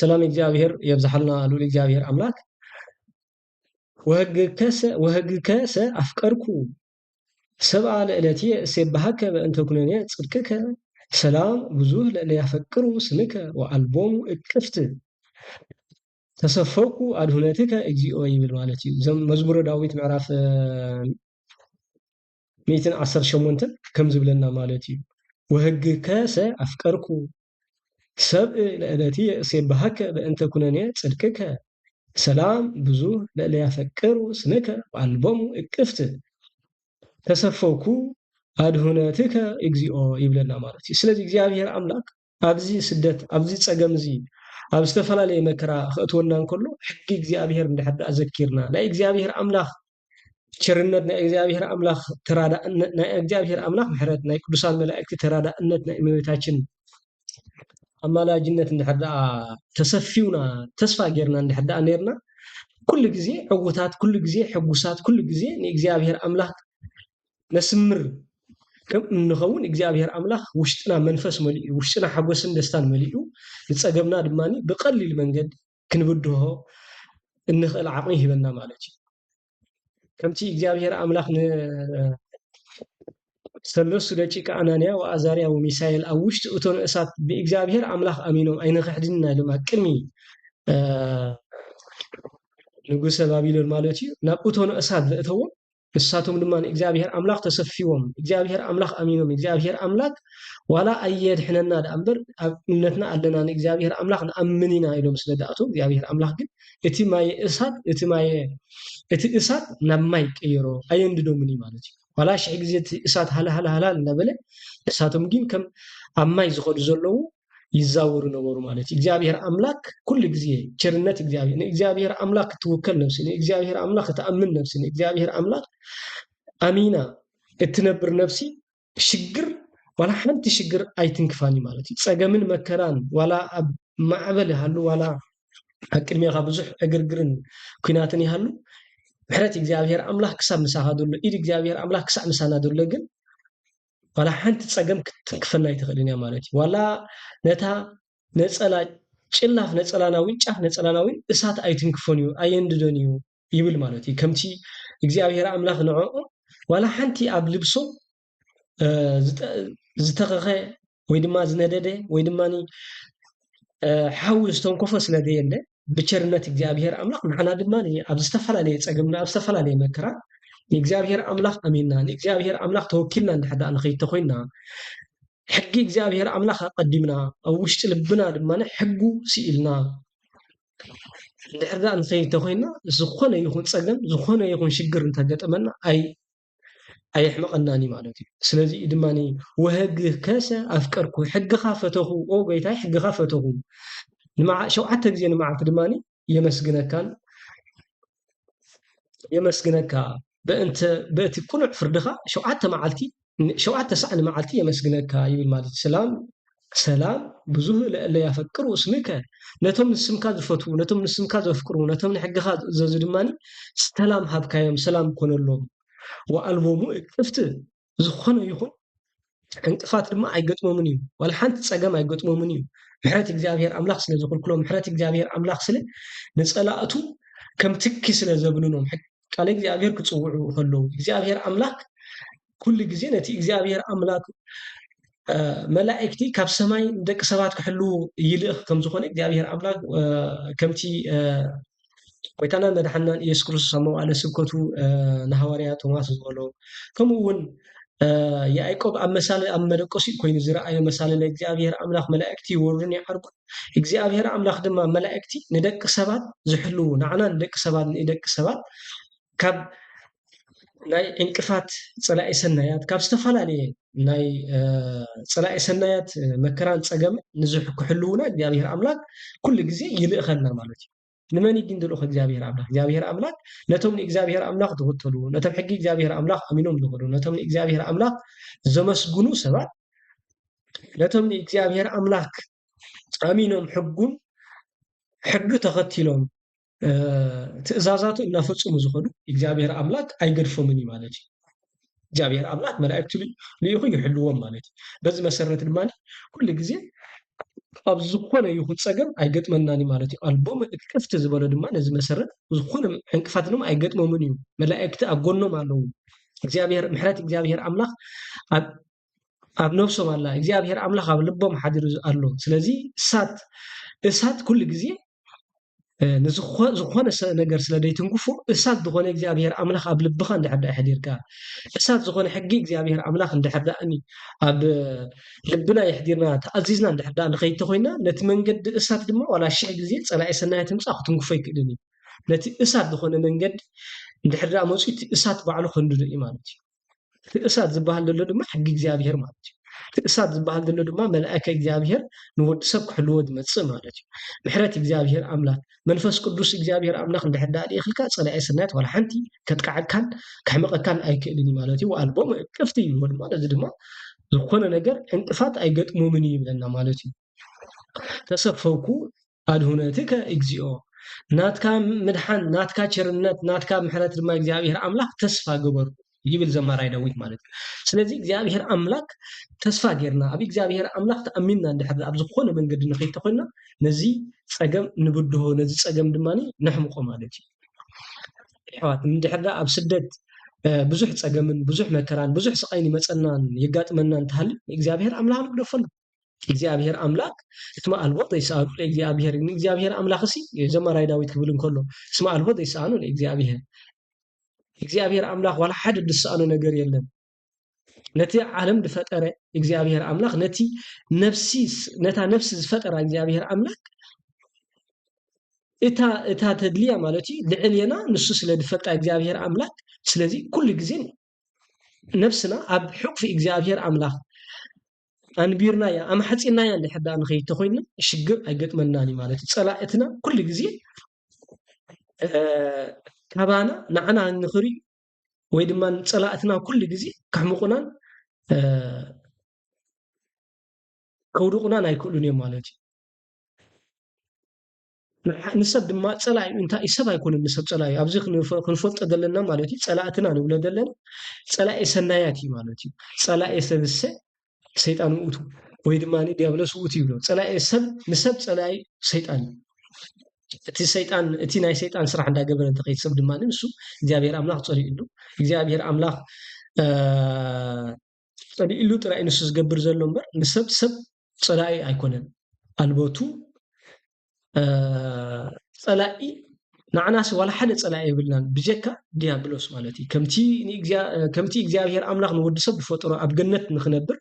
سلام እግዚአብሔር يبزحلنا لول እግዚአብሔር أملاك وهج كاس أفكاركو سبعة لألتي سبحك بأن تكونني صدقك سلام بزوه لأن يفكروا سمك وألبوم اكفت تصفوكو أدهنتك اجزيئو يبل مالتي زم مزمور داويت معرف 118 كم زبلنا مالتي وهج كاس أفكاركو سبع لألتي سبحك بأن تكونني صدقك سلام بزوه لألا يفكروا سنك وألبوم اكفت تسفوكو أدهناتك إجزيئو يبلنا مالتي سلازي እግዚአብሔር أملاك أبزي سدت أبزي تصقمزي أب استفلالي مكرا خأتونا نكلو حقي እግዚአብሔር እንደحد أذكرنا لا እግዚአብሔር أملاك ቸርነት ናይ እግዚአብሔር أملاك ተራዳእነት ናይ እግዚአብሔር أملاك ምሕረት ናይ ቅዱሳን መላእክቲ ተራዳእነት ናይ እመቤታችን أمالاجنة እንደحد تسفيونا تسفى غيرنا እንደحد نيرنا كل جزء عقوتات كل جزء حقوسات كل جزء እግዚአብሔር أملاك نسمر كم نخون እግዚአብሔር أملاك وشتنا منفس ملئ وشتنا حقوسن دستان ملئ نتصقمنا دماني بقليل منجد كنبدوه እንኽእል ዓቕሚ ይበና ማለት እዩ ከምቲ እግዚአብሔር أملاك ሰለስቱ ደቂቀ አናንያ ወአዛርያ ወሚሳኤል ኣብ ውሽጢ እቶን እሳት ብእግዚአብሔር أملاك ኣሚኖም ኣይንኽሕድና ኢሎም ቅድሚ ንጉሰ ባቢሎን ማለት እዩ ናብ እቶን እሳት ዘእተዎም እሳቶም ድማ እግዚአብሔር أملاك ተሰፊዎም እግዚአብሔር أملاك ኣሚኖም እግዚአብሔር أملاك ዋላ ኣየድሕነና ዳእምበር ኣብ እምነትና ኣለና እግዚአብሔር أملاك ንኣምኒና ኢሎም ስለዳእቱ እግዚአብሔር أملاك ግን እቲ እሳት ናብ ማይ ቀይሮ ኣየንድዶምኒ ማለት እዩ ዋላ ሽሕ ግዜ እሳት ሃላ እናበለ እሳቶም ግን ከም ኣብ ማይ ዝኸዱ ዘለዉ ይዛወሩ ነበሩ ማለት እዩ እግዚአብሔር أملاك كل ጊዜ ቸርነት እግዚአብሔር أملاك ትውከል ነፍሲ እግዚአብሔር أملاك ተኣምን ነፍሲ እግዚአብሔር أملاك አሚና እትነብር ነፍሲ ሽግር ዋላ ሓንቲ ሽግር ኣይትንክፋኒ ማለት እዩ ጸገምን መከራን ዋላ ኣብ ማዕበል ይሃሉ ዋላ ኣቅድሚኻ ብዙሕ እግርግርን ኩናትን ይሃሉ ምሕረት እግዚአብሔር أملاك ክሳብ ምሳኻ ደሎ ኢድ እግዚአብሔር أملاك ክሳብ ምሳና ደሎ ግን ዋላ ሓንቲ ጸገም ክትንክፈና ይትኽእልን እያ ማለት እዩ ዋላ ነታ ነጸላ ጭላፍ ነጸላናዊ ጫፍ ነጸላናዊ እሳት ኣይትንክፈን እዩ ኣየንድዶን እዩ ይብል ማለት እዩ ከምቲ እግዚአብሔር أملاك ንዕኡ ዋላ ሓንቲ ኣብ ልብሶ ዝተኸኸ ወይ ድማ ዝነደደ ወይ ድማኒ ሓዊ ዝተንኮፈ ስለዘየለ ብቸርነት እግዚአብሔር أملاك ንሓና ድማኒ ኣብ ዝተፈላለዩ ጸገምና ኣብ ዝተፈላለዩ መከራ እግዚአብሔር أملاك ኣሚንና እግዚአብሔር أملاك ተወኪልና እንደሕዳ ንኸይድ ተኾይና ሕጊ እግዚአብሔር أملاك ቀዲምና ኣብ ውሽጢ ልብና ድማኒ ሕጉ ሲኢልና እንደሕዳ ንኸይድ ተኾይና ዝኾነ ይኹን ጸገም ዝኾነ ይኹን ሽግር እንተገጠመና ኣይሕመቐናኒ ማለት እዩ ስለዚ ድማኒ ወህግ ከሰ ኣፍቀርኩ ሕግኻ ፈተኹ ኦ ጎይታይ ሕግኻ ፈተኹ ሸውዓተ ግዜ ንመዓልቲ ድማኒ የመስግነካ በእንቲ ቁኑዕ ፍርድኻ ሸውዓተ ሰዓት ንመዓልቲ የመስግነካ ይብል ማለት ሰላም ብዙህ ለእለ ያፈቅሩ እስምከ ነቶም ንስምካ ዝፈትዉ ነቶም ንስምካ ዘፍቅሩ ነቶም ንሕግኻ ዝእዘዙ ድማኒ ሰላም ሃብካዮም ሰላም ኮነሎም ወአልቦሙ እቅፍት ዝኾነ ይኹን እንቅፋት ድማ ኣይገጥሞምን እዩ ዋላ ሓንቲ ጸገም ኣይገጥሞምን እዩ ምሕረት እግዚአብሔር أملاك ስለ ዝኽልክሎም ምሕረት እግዚአብሔር أملاك ስለ ንጸላእቱ ከም ትኪ ስለ ዘብሉኖም ቃል እግዚአብሔር ክጽውዑ ከለዉ እግዚአብሔር أملاك ኩሉ ግዜ ነቲ እግዚአብሔር أملاك መላእክቲ ካብ ሰማይ ደቂ ሰባት ክሕልው ይልእኽ ከም ዝኾነ እግዚአብሔር أملاك ከምቲ ወይታና መድሓናን ኢየሱስ ክርስቶስ ኣመዋእለ ስብከቱ ንሐዋርያ ቶማስ ዝበሎ ከምኡውን ያዕቆብ ኣብ መሳለ ኣብ መደቆሲ ኮይኑ ዝረኣየ መሳለ ለእግዚአብሔር أملاك መላእክቲ ይወርዱን ይዓርጉ እግዚአብሔር أملاك ድማ መላእክቲ ንደቂ ሰባት ዝሕልው ንዓና ንደቂ ሰባት ንደቂ ሰባት ካብ ናይ እንቅፋት ጸላኢ ሰናያት ካብ ዝተፈላለዩ ናይ ጸላኢ ሰናያት መከራን ጸገም ንዝሕልውና እግዚአብሔር أملاك ኩሉ ግዜ ይልእኸልና ማለት እዩ ንመን ይግንድልኦ እግዚአብሔር أملاك ነቶም እግዚአብሔር أملاك ተወተሉ ነቶም ሕጊ እግዚአብሔር أملاك ኣሚኖም ዝኸዱ ነቶም እግዚአብሔር أملاك ዘመስግኑ ሰባት ነቶም እግዚአብሔር أملاك ኣሚኖም ሕጉ ተኸቲሎም ትእዛዛቱ እናፈጽሙ ዝኸዱ እግዚአብሔር أملاك ኣይገድፎምን ማለት እዩ እግዚአብሔር أملاك መላእክቱ ልኢኹ ይሕልዎም ማለት እዩ በዚ መሰረት ድማ ኩሉ ግዜ ኣብ ዝኾነ ይኹን ፀገም ኣይገጥመናን ማለት እዩ ኣልቦ ክፍቲ ዝበሎ ድማ ነዚ መሰረት ዝኾነ ዕንቅፋት ድማ ኣይገጥሞምን እዩ መላእክቲ ኣብ ጎኖም ኣለዉ እግዚኣብሔር ምሕረት እግዚኣብሔር ኣምላኽ ኣብ ነፍሶም ኣላ እግዚኣብሔር ኣምላኽ ኣብ ልቦም ሓዲሩ ኣሎ ስለዚ እሳት ኩሉ ግዜ ዝኾነ ነገር ስለ ደይትንኩፉ እሳት ዝኾነ እግዚኣብሔር ኣምላኽ ኣብ ልብኻ እንድሕር ይሕዲርካ እሳት ዝኾነ ሕጊ እግዚኣብሔር ኣምላኽ እንድሕር ዳኣኒ ኣብ ልብና ይሕዲርና ተኣዚዝና እንድሕር ዳ ንኸይድ ተኾይና ነቲ መንገዲ እሳት ድማ ዋላ 1000 ግዜ ፀላኢ ሰናያት ምፃእ ክትንኩፎ ይክእልን እዩ ነቲ እሳት ዝኾነ መንገዲ እንድሕር ዳ መፂኡ እቲ እሳት ባዕሉ ክንድዶ እዩ ማለት እዩ እቲ እሳት ዝበሃል ዘሎ ድማ ሕጊ እግዚኣብሔር ማለት እዩ እቲ እሳት ዝበሃል ዘሎ ድማ መላእከ እግዚኣብሔር ንወዲ ሰብ ክሕልዎ ዝመፅእ ማለት እዩ ምሕረት እግዚኣብሔር ኣምላኽ መንፈስ ቅዱስ እግዚኣብሔር ኣምላኽ እንድሕር ዳ ኢኽልካ ፀላኢ ሰናያት ዋላ ሓንቲ ከጥቃዓካን ከሕመቐካን ኣይክእልን እዩ ማለት እዩ ኣልቦም ቅፍቲ እዩ ማለት እዚ ድማ ዝኾነ ነገር ዕንቅፋት ኣይገጥሞምን ይብለና ማለት እዩ ተሰፈውኩ ኣድሁነትከ እግዚኦ ናትካ ምድሓን ናትካ ቸርነት ናትካ ምሕረት ድማ እግዚኣብሔር ኣምላኽ ተስፋ ገበሩ ይብል ዘማራይ ዳዊት ማለት እዩ ስለዚ እግዚኣብሔር ኣምላኽ ተስፋ ጌርና ኣብ እግዚኣብሔር ኣምላኽ ተኣሚንና እንድሕር ኣብ ዝኾነ መንገዲ ንኸይድ ተኾይና ነዚ ፀገም ንብድሆ ነዚ ፀገም ድማ ነሕምቆ ማለት እዩ ኣሕዋት እንድሕር ኣብ ስደት ብዙሕ ፀገምን ብዙሕ መከራን ብዙሕ ስቃይን ይመፀናን የጋጥመና እንተሃልይ እግዚኣብሔር ኣምላኽ ንግደፈሉ እግዚኣብሔር ኣምላኽ እስማ ኣልቦ ዘይሰኣኑ እግዚአብሔር ኣምላኽ እሲ ዘማራይ ዳዊት ክብል እንከሎ እስማ ኣልቦ ዘይሰኣኑ እግዚአብሔር ኣምላኽ ዋላ ሓደ ድሰኣኑ ነገር የለን ነቲ ዓለም ዝፈጠረ እግዚአብሔር ኣምላኽ ነታ ነፍሲ ዝፈጠረ እግዚአብሔር ኣምላኽ እታ ተድልያ ማለት እዩ ልዕልየና ንሱ ስለ ዝፈጣ እግዚአብሔር ኣምላኽ ስለዚ ኩሉ ግዜ ነፍስና ኣብ ሕቁፊ እግዚአብሔር ኣምላኽ አንቢርናያ ኣማሕፂናያ እንድሕር ዳ ንኸይድ ተኾይና ሽግር ኣይገጥመናን ማለት እዩ ፀላእትና ኩሉ ግዜ ካባና ንዓና ንኽሪኡ ወይ ድማ ፀላእትና ኩሉ ግዜ ካሕምቁናን ከውድቁናን ኣይክእሉን እዮም ማለት እዩ ንሰብ ድማ ፀላኢ እንታይ ሰብ ኣይኮነን ንሰብ ፀላኢ ኣብዚ ክንፈልጦ ዘለና ማለት እዩ ፀላእትና ንብሎ ዘለና ፀላኢ ሰናያት እዩ ማለት እዩ ፀላኢ ሰብሰ ሰይጣን ውእቱ ወይ ድማ ዲያብሎስ ውእቱ ይብሎ ፀላኢ ሰብ ንሰብ ፀላኢ ሰይጣን እቲ ናይ ሰይጣን ስራሕ እንዳገበረ እንተኸይድ ሰብ ድማ ንሱ እግዚአብሔር ኣምላኽ ፀሊኢሉ እግዚአብሔር ኣምላኽ ፀሊኢሉ ጥራይ ንሱ ዝገብር ዘሎ እምበር ንሰብ ሰብ ፀላኢ ኣይኮነን ኣልቦቱ ፀላኢ ንዓናስ ዋላ ሓደ ፀላኢ የብልናን ብጀካ ዲያብሎስ ማለት እዩ ከምቲ እግዚአብሔር ኣምላኽ ንወዲ ሰብ ዝፈጥሮ ኣብ ገነት ንኽነብር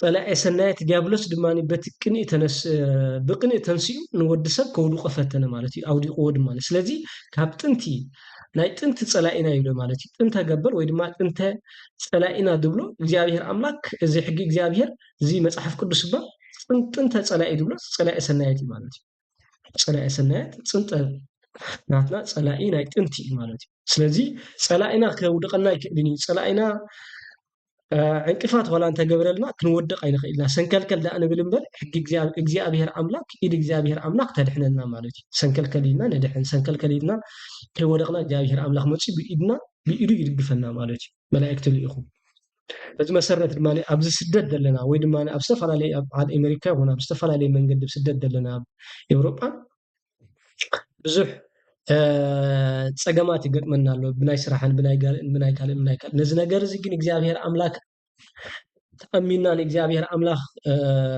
ፀላኢ ሰናያት ዲያብሎስ ድማ ብቅንኢ ተንስኡ ንወዲ ሰብ ከውድቆ ፈተነ ማለት እዩ ኣውዲቅዎ ድማ ስለዚ ካብ ጥንቲ ናይ ጥንቲ ፀላኢና ይብሎ ማለት እዩ ጥንተ ገበር ወይ ድማ ጥንተ ፀላኢና ድብሎ እግዚአብሔር ኣምላኽ እዚ ሕጊ እግዚአብሔር እዚ መጽሓፍ ቅዱስ ባ ጥንተ ፀላኢ ድብሎ ፀላኢ ሰናያት እዩ ማለት እዩ ፀላኢ ሰናያት ጥንተ ናትና ፀላኢ ናይ ጥንቲ እዩ ማለት እዩ ስለዚ ፀላኢና ከውድቀና ይክእልን እዩ ፀላኢና ዕንቅፋት ዋላ እንተገብረልና ክንወድቕ ኣይንኽእልና ሰንከልከል ዳ ንብል እምበር ሕጊ እግዚአብሔር ኣምላኽ ኢድ እግዚአብሔር ኣምላኽ ተድሕነና ማለት እዩ ሰንከልከል ኢልና ነድሕን ሰንከልከል ኢልና ከይወደቕና እግዚአብሔር ኣምላኽ መፂ ብኢዱ ይድግፈና ማለት እዩ መላእክቲ ልኢኹ በዚ መሰረት ድማ ኣብዚ ስደት ዘለና ወይ ድማ ኣብ ዝተፈላለየ ኣብ ኣሜሪካ ይኹን ኣብ ዝተፈላለየ መንገዲ ስደት ዘለና ኣብ ኤውሮጳ ብዙሕ ፀገማት ይገጥመና ኣሎ ብናይ ስራሕን ብናይ ካልእ ነዚ ነገር እዚ ግን እግዚአብሔር ኣምላኽ ተኣሚናን እግዚአብሔር ኣምላኽ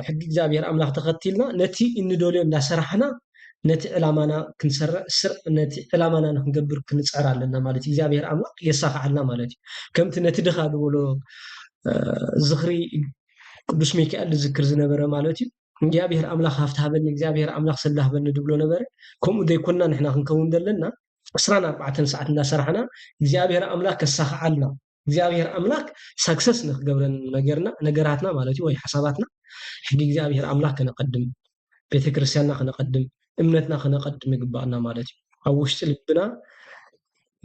ሕጊ እግዚአብሔር ኣምላኽ ተኸቲልና ነቲ እንደልዮ እንዳሰራሕና ነቲ ዕላማና ነቲ ዕላማና ንክንገብር ክንፅዕር ኣለና ማለት እዩ እግዚአብሔር ኣምላኽ የሳኽዓልና ማለት እዩ ከምቲ ነቲ ድኻ ዝበሎ ዝኽሪ ቅዱስ ሚካኤል ዝዝክር ዝነበረ ማለት እዩ እግዚአብሔር ኣምላኽ ሃፍታሃበኒ እግዚአብሔር ኣምላኽ ሰላህበኒ ድብሎ ነበረ ከምኡ ዘይኮንና ንሕና ክንከውን ዘለና 24 ሰዓት እንዳሰራሕና እግዚአብሔር ኣምላኽ ከሳኽዓልና እግዚአብሔር ኣምላኽ ሰክሰስ ንክገብረን ነገራትና ማለት እዩ ወይ ሓሳባትና ሕጊ እግዚአብሔር ኣምላኽ ከነቀድም ቤተክርስትያንና ከነቀድም እምነትና ከነቀድም ይግባአና ማለት እዩ ኣብ ውሽጢ ልብና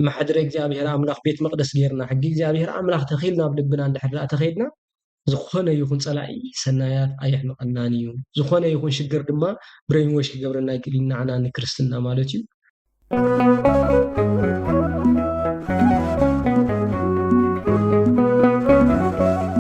ማሕደረ እግዚአብሔር ኣምላኽ ቤት መቅደስ ጌርና ሕጊ እግዚአብሔር ኣምላኽ ተኺልና ኣብ ልብና እንድሕር ተኸይድና ዝኾነ ይኹን ፀላኢ ሰናያት ኣየሕምቐናን እዩ ዝኾነ ይኹን ሽግር ድማ ብሬንዎሽ ክገብረና ይክእል ንዓና ንክርስትና ማለት እዩ